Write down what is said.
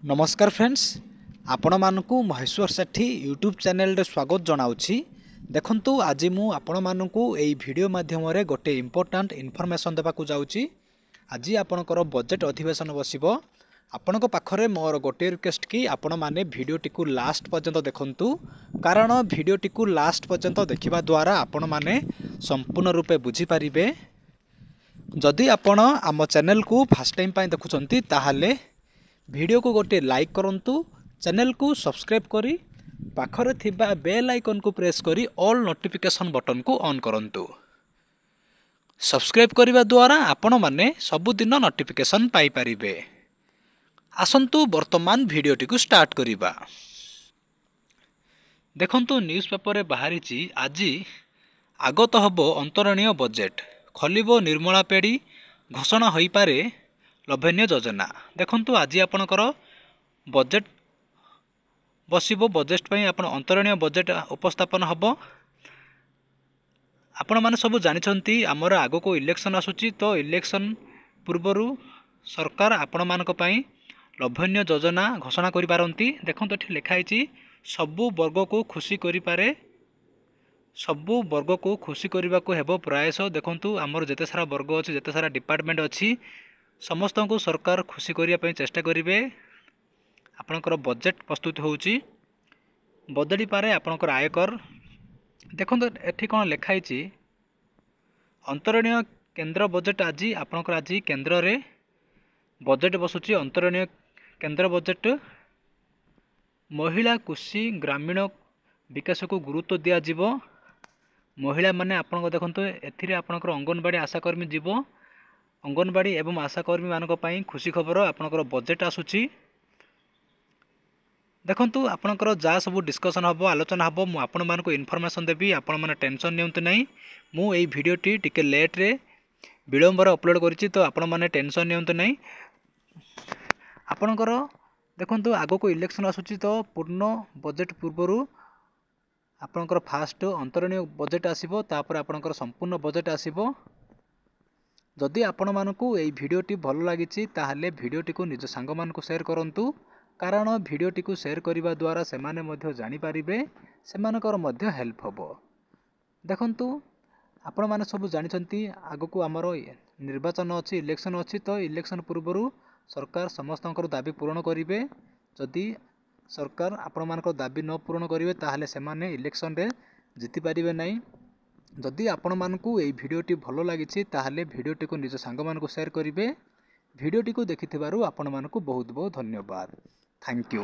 नमस्कार फ्रेंड्स आपण मानकु महेश्वर सेठी YouTube channel रे स्वागत जनाउछि। देखंतु आज मु आपण मानकु एई वीडियो माध्यम रे गोटे इंपोर्टेंट इन्फॉर्मेशन देबा को जाउछि। आज आपणकर बजेट अधिवेशन बसिबो। आपणक पाखरे मोर गोटे रिक्वेस्ट कि आपण माने वीडियो टिकु लास्ट पर्यंत देखंतु, कारण वीडियो टिकु लास्ट पर्यंत देखिबा द्वारा आपण माने संपूर्ण रूपे बुझी परिबे। जदि आपण आम चैनल को फर्स्ट टाइम पय देखुचंती ताहाले वीडियो को गोटे लाइक करंतु, चैनल को सब्सक्राइब करी पाखरे थिबा बेल आइकन को प्रेस करी ऑल नोटिफिकेशन बटन को ऑन करंतु। सब्सक्राइब करिबा द्वारा आपण माने सबुदिन नोटिफिकेशन पाई परिबे। आसंतु वर्तमान वीडियो टी को स्टार्ट करिबा। देखंतु न्यूज़ पेपर रे बाहरिची आज आगत हबो अंतरणीय बजेट, खलिबो निर्मला पेड़ी, घोषणा होई पारे लभ्यन्य योजना। देखंतु आज आपणकर बजेट बसिबो। बजेट पई आपण अंतरणीय बजेट उपस्थापन हबो। आपण माने सब जानिछंती हमर आगो को इलेक्शन आसुची, तो इलेक्शन पूर्वरु सरकार आपण मानक पई लभ्यन्य योजना घोषणा करि पारंती। देखंतु एठी लिखा हिची सबु वर्ग को खुशी करि पारे, सबु वर्ग को खुशी करबा को हेबो प्रयास। देखंतु हमर जेते सारा वर्ग अछि, जेते सारा डिपार्टमेंट अछि, समस्त को सरकार खुशी करिया पई चेष्टा करिवे। आपणकर बजेट प्रस्तुत होउची। बजेट पारे आपणकर आयकर। देखंतु एठी कोन लिखा हिची अंतरणीय केंद्र बजेट। आज आपणकर आज केंद्र रे बजेट बसुची। अंतरणीय केंद्र बजेट महिला कृषि ग्रामीण विकास को गुरुत्व दिया जिवो। महिला माने आपन देखंतु एथिरे आपणकर अंगनवाड़ी आशाकर्मी जीवो। अंगनवाड़ी एवं आशाकर्मी मानक पई खुशी खबर आपणकर बजेट आसुची। देखंतु आपणकर जा सब डिस्कशन हबो, आलोचना हबो, मु आपण मानको इन्फॉर्मेशन देबी। आपण माने टेंशन नियंतु नै। मु एई वीडियो टी टिके लेट रे विलंबर अपलोड करिछि, तो आपण माने टेंशन नियंतु नै। आपणकर देखंतु आगो को इलेक्शन आसुची, तो पूर्ण बजेट पूर्वरु आपणकर फास्ट अंतरणीय बजेट आसीबो, तापर आपणकर संपूर्ण बजेट आसीबो। जदि आपण मानकु एई वीडियो टी भल लागिछि ताहाले वीडियो टी को निज सांग मानकु शेयर करंतु, कारण वीडियो टी को शेयर करिबा द्वारा सेमाने मध्य जानि पारिबे, सेमानकर मध्य हेल्प हबो। देखंतु आपण माने सब जानिछंती आगकु हमरो निर्वाचन अछि, इलेक्शन अछि, तो इलेक्शन पूर्वरु सरकार समस्तंकर दाबी पूर्ण करिवे। जदि सरकार आपण मानकर दाबी न पूर्ण करिवे ताहाले सेमाने इलेक्शन रे जिति पारिबे नै। जदि आपण मानकु एई वीडियो टी भलो लागिछि ताहाले वीडियो टी को निज सांग मानकु शेयर करिवे। वीडियो टी को देखिथिबारु आपण मानकु बहुत बहुत धन्यवाद। Thank you.